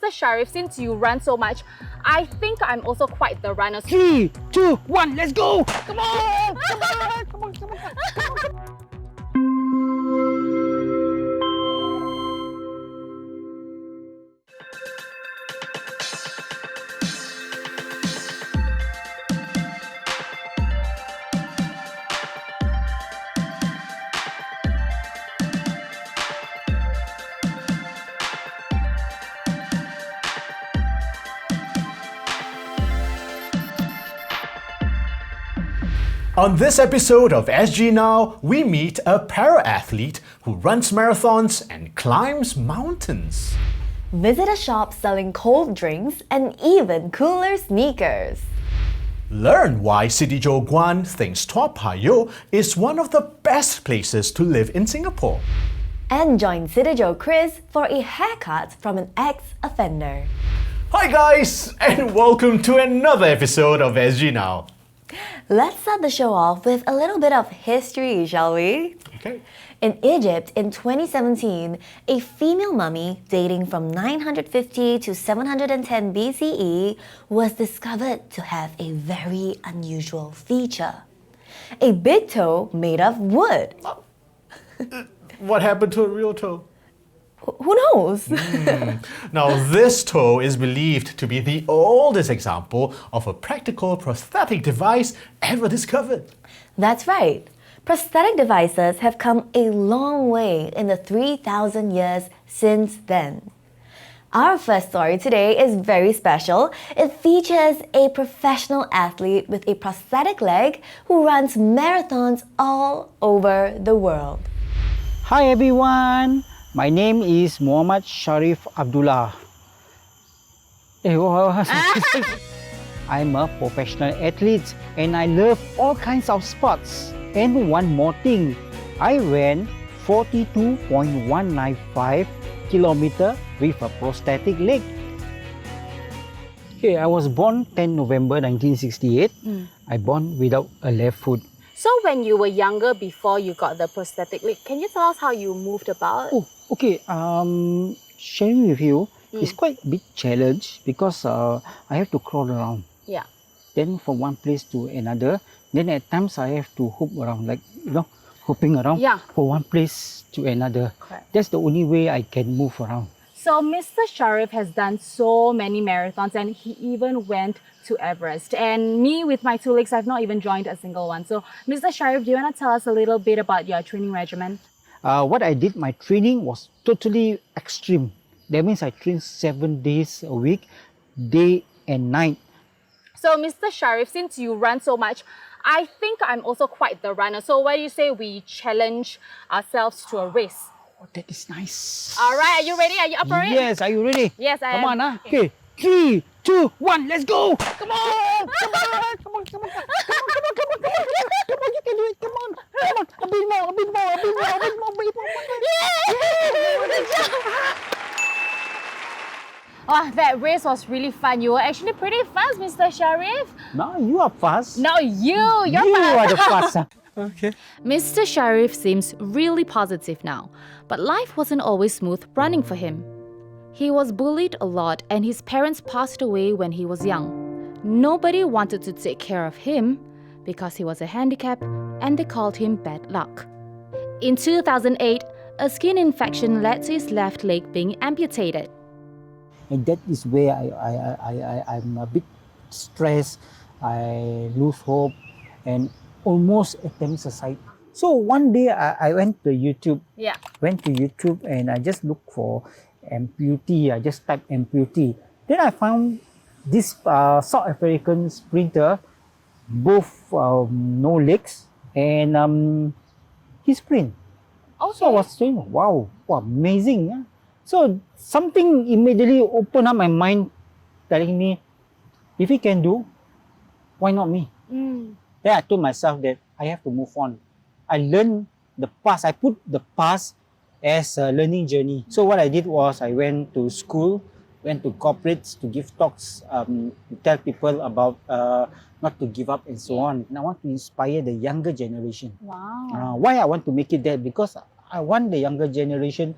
Mr. Sharif, since you run so much, I think I'm also quite the runner. 3, 2, 1, let's go! Come on! Come on! Come on, come on, come on. On this episode of SG Now, we meet a para-athlete who runs marathons and climbs mountains. Visit a shop selling cold drinks and even cooler sneakers. Learn why City Joe Guan thinks Toa Payoh is one of the best places to live in Singapore. And join City Joe Chris for a haircut from an ex-offender. Hi guys, and welcome to another episode of SG Now. Let's start the show off with a little bit of history, shall we? Okay. In Egypt in 2017, a female mummy dating from 950 to 710 BCE was discovered to have a very unusual feature. A big toe made of wood. What happened to a real toe? Who knows? Now, this toe is believed to be the oldest example of a practical prosthetic device ever discovered. That's right. Prosthetic devices have come a long way in the 3,000 years since then. Our first story today is very special. It features a professional athlete with a prosthetic leg who runs marathons all over the world. Hi everyone, my name is Muhammad Sharif Abdullah. I'm a professional athlete and I love all kinds of sports. And one more thing, I ran 42.195 kilometers with a prosthetic leg. Okay, I was born 10 November 1968. I born without a left foot. So when you were younger, before you got the prosthetic leg, can you tell us how you moved about? Oh, okay. Sharing with you, it's quite a big challenge because I have to crawl around. Yeah. Then from one place to another. Then at times I have to hoop around, like, hooping around from one place to another. Correct. That's the only way I can move around. So Mr. Sharif has done so many marathons and he even went to Everest. And me with my two legs, I've not even joined a single one. So Mr. Sharif, do you want to tell us a little bit about your training regimen? What I did, my training was totally extreme. That means I trained 7 days a week, day and night. So Mr. Sharif, since you run so much, I think I'm also quite the runner. So what do you say we challenge ourselves to a race? Oh, that is nice. All right, are you ready? Are you up for it? Yes, are you ready? Yes, I am. Come on, Okay, 3, 2, 1, let's go! Come on! Come on, come on, come on, come on, come on, come on, come on, you can do it, come on, come on, a bit more, a bit more, a bit more, a bit more, a bit more. Oh, that race was really fun. You were actually pretty fast, Mr. Sharif. Now you are fast. No, you're You fast. are the fast. Okay. Mr. Sharif seems really positive now, but life wasn't always smooth running for him. He was bullied a lot and his parents passed away when he was young. Nobody wanted to take care of him because he was a handicap and they called him bad luck. In 2008, a skin infection led to his left leg being amputated. And that is where I'm a bit stressed. I lose hope and almost attempt suicide. So one day I went to YouTube. Yeah. Went to YouTube and I just looked for amputee. I just typed amputee. Then I found this South African sprinter, both no legs, and he sprint. Okay. So I was saying, wow, amazing. Yeah? So something immediately opened up my mind, telling me, if he can do, why not me? Then I told myself that I have to move on. I learned the past. I put the past as a learning journey. So what I did was I went to school, went to corporates to give talks, to tell people about not to give up and so on. And I want to inspire the younger generation. Wow. Why I want to make it that? Because I want the younger generation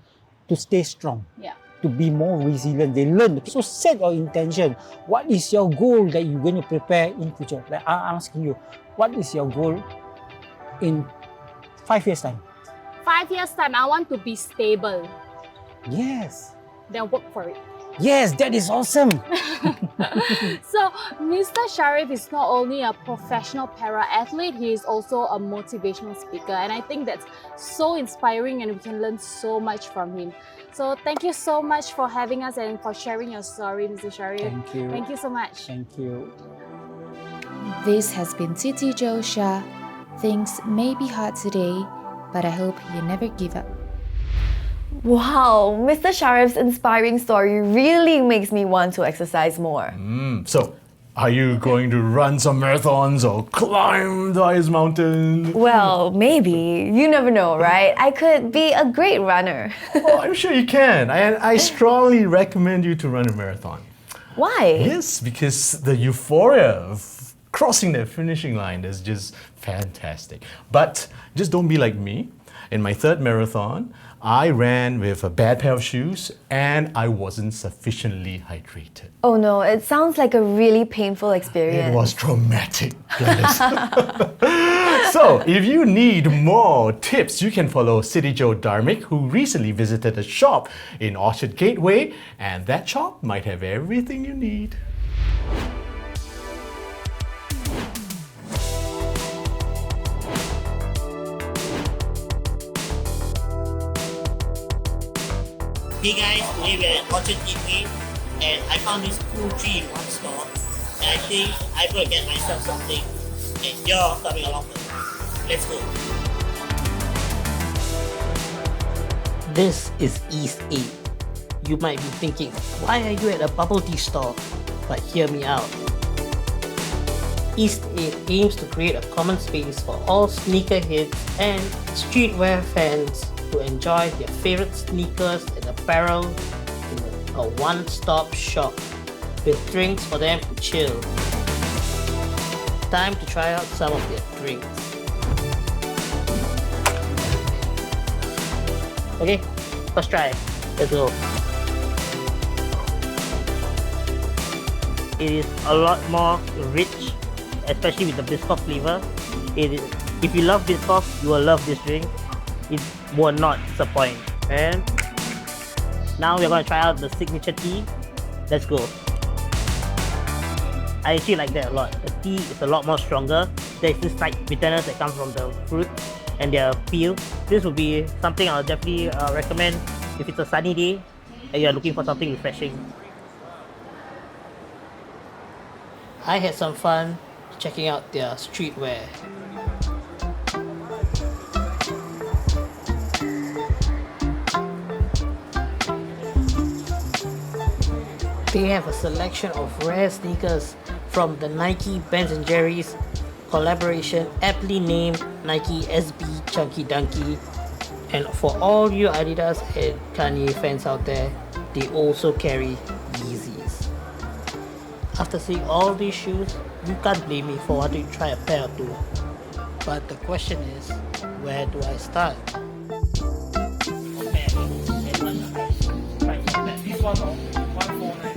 to stay strong. Yeah. to be more resilient. They learn. So set your intention. What is your goal that you're going to prepare in future? Like I'm asking you, what is your goal in 5 years' time? 5 years' time, I want to be stable. Yes. Then work for it. Yes, that is awesome. So, Mr. Sharif is not only a professional para-athlete, he is also a motivational speaker. And I think that's so inspiring and we can learn so much from him. So, thank you so much for having us and for sharing your story, Mr. Sharif. Thank you. Thank you so much. Thank you. This has been Siti Jo Shah. Things may be hard today, but I hope you never give up. Wow, Mr. Sharif's inspiring story really makes me want to exercise more. So, are you going to run some marathons or climb the highest mountain? Well, maybe. You never know, right? I could be a great runner. Oh, I'm sure you can. I strongly recommend you to run a marathon. Why? Yes, because the euphoria of crossing that finishing line is just fantastic. But just don't be like me. In my third marathon, I ran with a bad pair of shoes and I wasn't sufficiently hydrated. Oh no, it sounds like a really painful experience. It was traumatic, Gladys. So, if you need more tips, you can follow Siti Jo Dharmic, who recently visited a shop in Orchard Gateway, and that shop might have everything you need. Hey guys, today we're at Orchard Gateway and I found this cool 3-in-1 store and I think I'm going to get myself something and you're coming along with me. Let's go. This is East 8. You might be thinking, why are you at a bubble tea store? But hear me out. East 8 aims to create a common space for all sneakerheads and streetwear fans to enjoy their favorite sneakers and apparel in a one-stop shop with drinks for them to chill. Time to try out some of their drinks. Okay, first try. Let's go. It is a lot more rich, especially with the Biscoff flavor. If you love Biscoff, you will love this drink. It will not disappoint. And now we're going to try out the signature tea. Let's go. I actually like that a lot. The tea is a lot more stronger. There's this slight bitterness that comes from the fruit and their peel. This would be something I'll definitely recommend if it's a sunny day and you're looking for something refreshing. I had some fun checking out their streetwear. They have a selection of rare sneakers from the Nike Ben & Jerry's collaboration, aptly named Nike SB Chunky Dunky. And for all you Adidas and Kanye fans out there, they also carry Yeezys. After seeing all these shoes, you can't blame me for wanting to try a pair or two. But the question is, where do I start? This one, 149.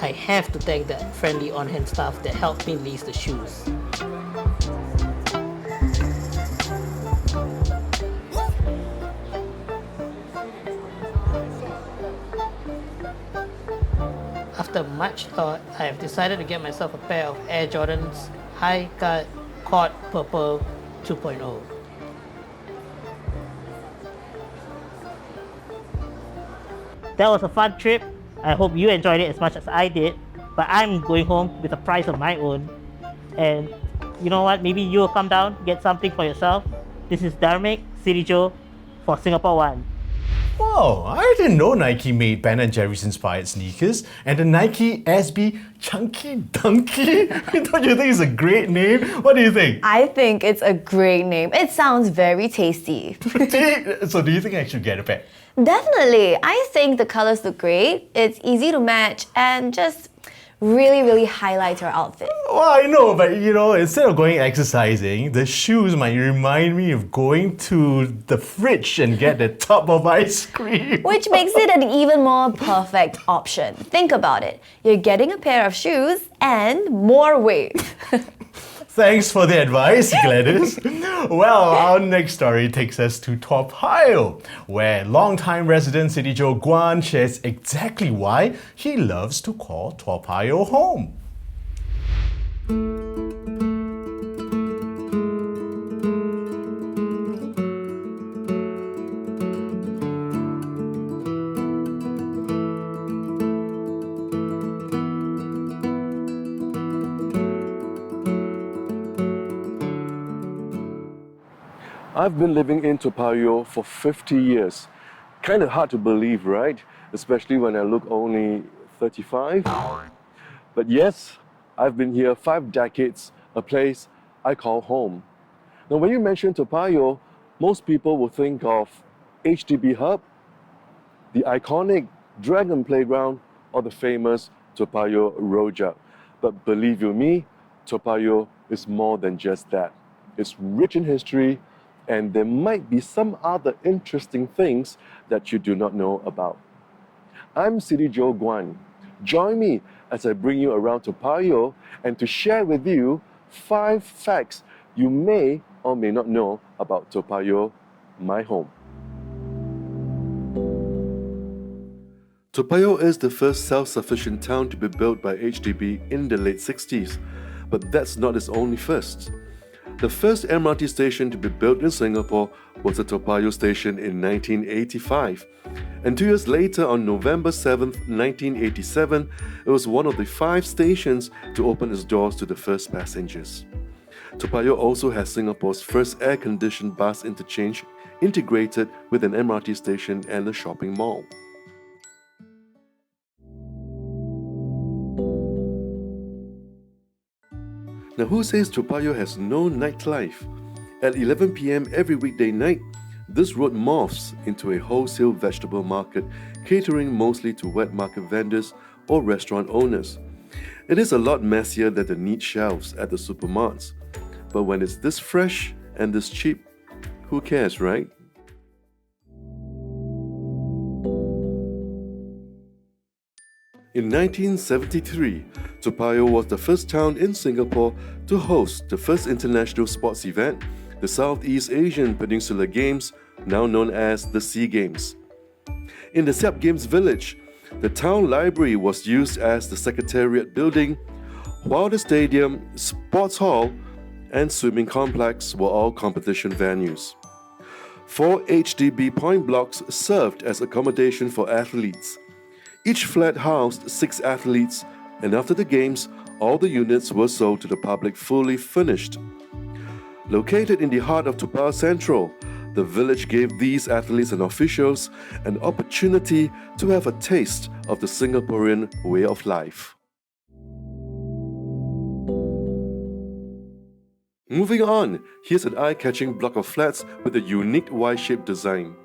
I have to thank that friendly on-hand staff that helped me lace the shoes. After much thought, I have decided to get myself a pair of Air Jordans High Cut Court Purple 2.0. That was a fun trip. I hope you enjoyed it as much as I did. But I'm going home with a prize of my own. And you know what? Maybe you'll come down, get something for yourself. This is Dharmic, Siti Jo for Singapore One. Wow, I didn't know Nike made Ben & Jerry's inspired sneakers and the Nike SB Chunky Dunky. Don't you think it's a great name? What do you think? I think it's a great name. It sounds very tasty. So do you think I should get a pair? Definitely. I think the colors look great. It's easy to match and just really highlights her outfit. Well, I know, but instead of going exercising, the shoes might remind me of going to the fridge and get a tub of ice cream. Which makes it an even more perfect option. Think about it. You're getting a pair of shoes and more weight. Thanks for the advice, Gladys. Well, our next story takes us to Toa Payoh, where longtime resident City Joe Guan shares exactly why he loves to call Toa Payoh home. I've been living in Toa Payoh for 50 years. Kind of hard to believe, right? Especially when I look only 35. But yes, I've been here 5 decades, a place I call home. Now, when you mention Toa Payoh, most people will think of HDB Hub, the iconic Dragon Playground, or the famous Toa Payoh Rojak. But believe you me, Toa Payoh is more than just that. It's rich in history, and there might be some other interesting things that you do not know about. I'm City Joe Guan. Join me as I bring you around Toa Payoh and to share with you 5 facts you may or may not know about Toa Payoh, my home. Toa Payoh is the first self-sufficient town to be built by HDB in the late 60s, but that's not its only first. The first MRT station to be built in Singapore was the Toa Payoh station in 1985. And 2 years later, on November 7, 1987, it was one of the 5 stations to open its doors to the first passengers. Toa Payoh also has Singapore's first air-conditioned bus interchange integrated with an MRT station and a shopping mall. Now, who says Toa Payoh has no nightlife? At 11 p.m. every weekday night, this road morphs into a wholesale vegetable market catering mostly to wet market vendors or restaurant owners. It is a lot messier than the neat shelves at the supermarkets. But when it's this fresh and this cheap, who cares, right? In 1973, Toa Payoh was the first town in Singapore to host the first international sports event, the Southeast Asian Peninsula Games, now known as the SEA Games. In the Siap Games Village, the town library was used as the secretariat building, while the stadium, sports hall, and swimming complex were all competition venues. 4 HDB point blocks served as accommodation for athletes. Each flat housed 6 athletes, and after the games, all the units were sold to the public fully furnished. Located in the heart of Toa Payoh Central, the village gave these athletes and officials an opportunity to have a taste of the Singaporean way of life. Moving on, here's an eye-catching block of flats with a unique Y-shaped design.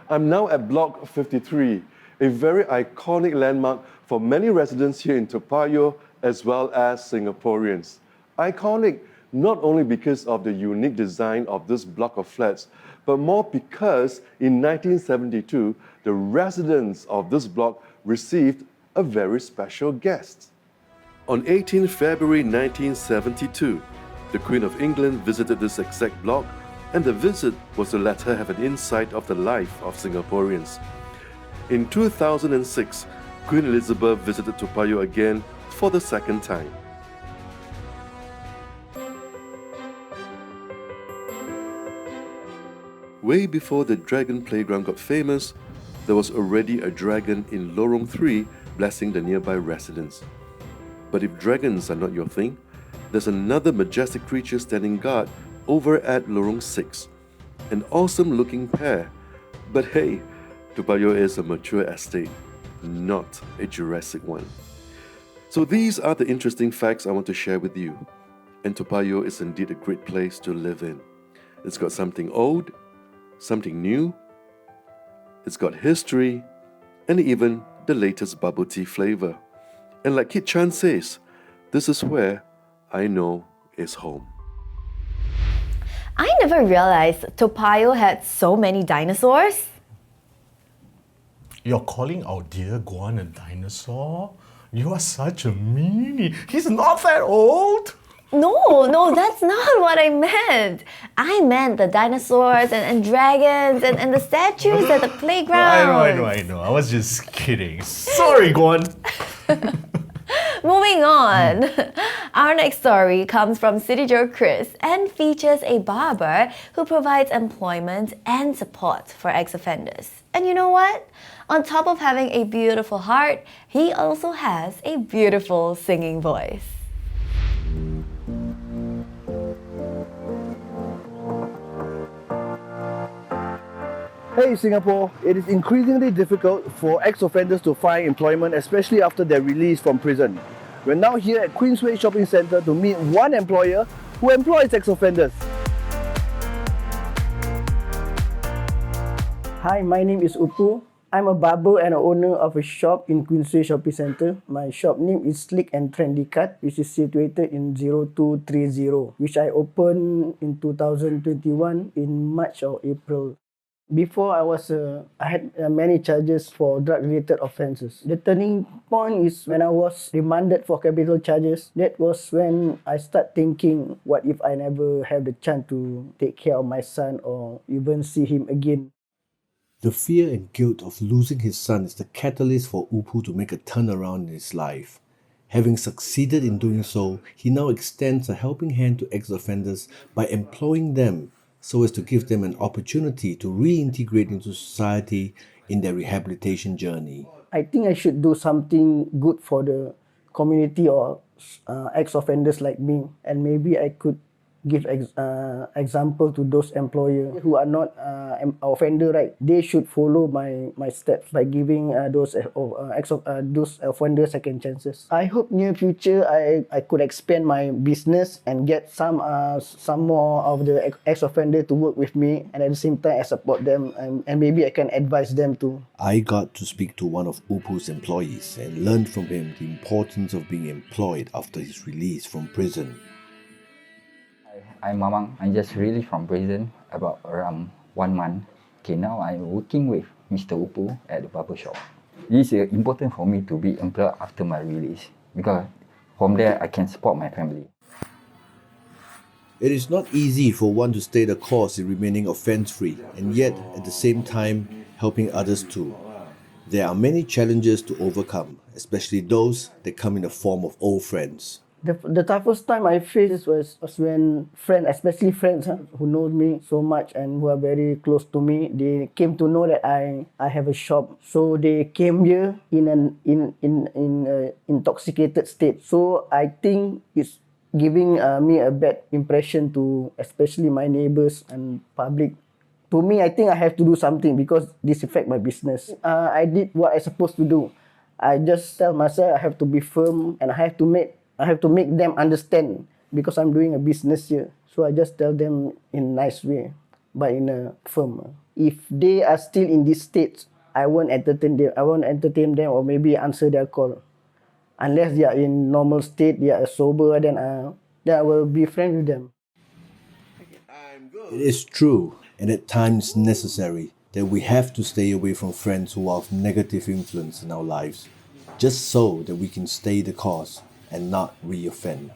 I'm now at Block 53, a very iconic landmark for many residents here in Toa Payoh as well as Singaporeans. Iconic not only because of the unique design of this block of flats, but more because in 1972, the residents of this block received a very special guest. On 18 February 1972, the Queen of England visited this exact block, and the visit was to let her have an insight of the life of Singaporeans. In 2006, Queen Elizabeth visited Toa Payoh again for the second time. Way before the Dragon Playground got famous, there was already a dragon in Lorong 3 blessing the nearby residents. But if dragons are not your thing, there's another majestic creature standing guard over at Lorong 6. An awesome-looking pair. But hey, Toa Payoh is a mature estate, not a Jurassic one. So these are the interesting facts I want to share with you. And Toa Payoh is indeed a great place to live in. It's got something old, something new, it's got history, and even the latest bubble tea flavor. And like Kit Chan says, this is where I know is home. I never realized Toa Payoh had so many dinosaurs. You're calling our dear Guan a dinosaur? You are such a meanie. He's not that old. No, that's not what I meant. I meant the dinosaurs and dragons and the statues at the playground. I know. I was just kidding. Sorry, Guan. Moving on. Our next story comes from City Joe Chris and features a barber who provides employment and support for ex-offenders. And you know what? On top of having a beautiful heart, he also has a beautiful singing voice. Hey Singapore, it is increasingly difficult for ex-offenders to find employment, especially after their release from prison. We're now here at Queensway Shopping Centre to meet one employer who employs ex-offenders. Hi, my name is Upu. I'm a barber and a owner of a shop in Queensway Shopping Centre. My shop name is Slick and Trendy Cut, which is situated in 0230, which I opened in 2021 in March or April. Before I had many charges for drug-related offences. The turning point is when I was remanded for capital charges. That was when I start thinking, what if I never have the chance to take care of my son or even see him again? The fear and guilt of losing his son is the catalyst for Upu to make a turnaround in his life. Having succeeded in doing so, he now extends a helping hand to ex-offenders by employing them so as to give them an opportunity to reintegrate into society in their rehabilitation journey. I think I should do something good for the community or ex-offenders like me, and maybe I could give example to those employers who are not offender, right? They should follow my steps by giving those offenders second chances. I hope near future I could expand my business and get some more of the ex-offender to work with me, and at the same time I support them and maybe I can advise them too. I got to speak to one of Upu's employees and learned from him the importance of being employed after his release from prison. I'm Mamang. I'm just released from prison about around 1 month. Okay, now I'm working with Mr. Upu at the barber shop. It's important for me to be employed after my release because from there I can support my family. It is not easy for one to stay the course in remaining offence-free and yet at the same time helping others too. There are many challenges to overcome, especially those that come in the form of old friends. The toughest time I faced was when friends, especially friends who know me so much and who are very close to me, they came to know that I have a shop. So they came here in an intoxicated state. So I think it's giving me a bad impression to especially my neighbors and public. To me, I think I have to do something because this affects my business. I did what I supposed to do. I just tell myself I have to be firm and I have to make them understand because I'm doing a business here. So I just tell them in a nice way, but in a firm. If they are still in this state, I won't entertain them or maybe answer their call. Unless they are in normal state, they are sober, then I will be friends with them. It is true, and at times necessary, that we have to stay away from friends who are of negative influence in our lives, just so that we can stay the course and not re-offend.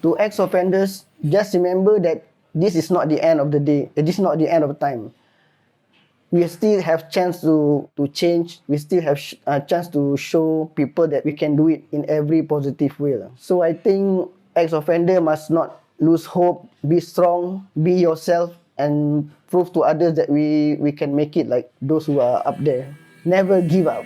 To ex-offenders, just remember that this is not the end of the day. This is not the end of time. We still have chance to change. We still have a chance to show people that we can do it in every positive way. So I think ex-offender must not lose hope. Be strong, be yourself, and prove to others that we can make it like those who are up there. Never give up.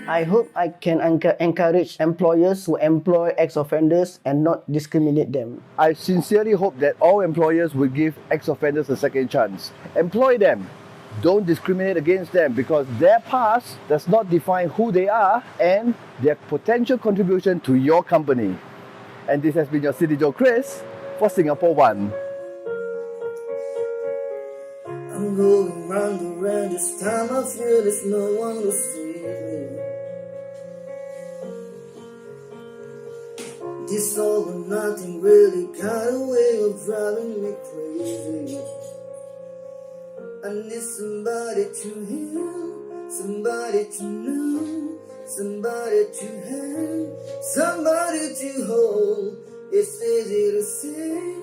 I hope I can encourage employers who employ ex-offenders and not discriminate them. I sincerely hope that all employers will give ex-offenders a second chance. Employ them. Don't discriminate against them because their past does not define who they are and their potential contribution to your company. And this has been your City Joe Chris for Singapore One. I'm going round and round this time of year, there's no one to save me. This all or nothing really got a way of driving me crazy. I need somebody to hear, somebody to know, somebody to have, somebody to hold. It's easy to say,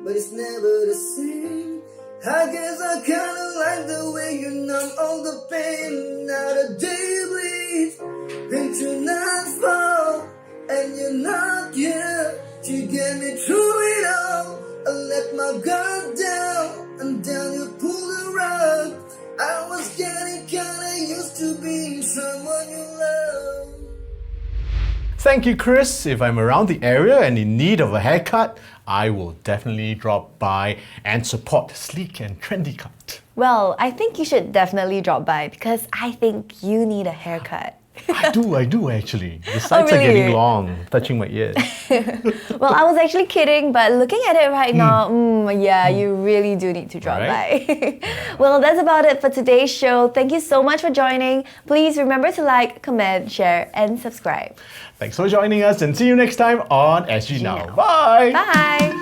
but it's never the same. I guess I kinda like the way you numb all the pain. Now the day bleeds into nightfall, and you're not here to get me through it all. I let my guard down, and then you pull the rug. I was getting kinda used to being someone you love. Thank you, Chris. If I'm around the area and in need of a haircut, I will definitely drop by and support Sleek and Trendy Cut. Well, I think you should definitely drop by because I think you need a haircut. I do actually. The sides really? are getting long, touching my ears. Well, I was actually kidding, but looking at it right now, yeah, you really do need to drop by. Well, that's about it for today's show. Thank you so much for joining. Please remember to like, comment, share, and subscribe. Thanks for joining us and see you next time on SG Now. Bye! Bye!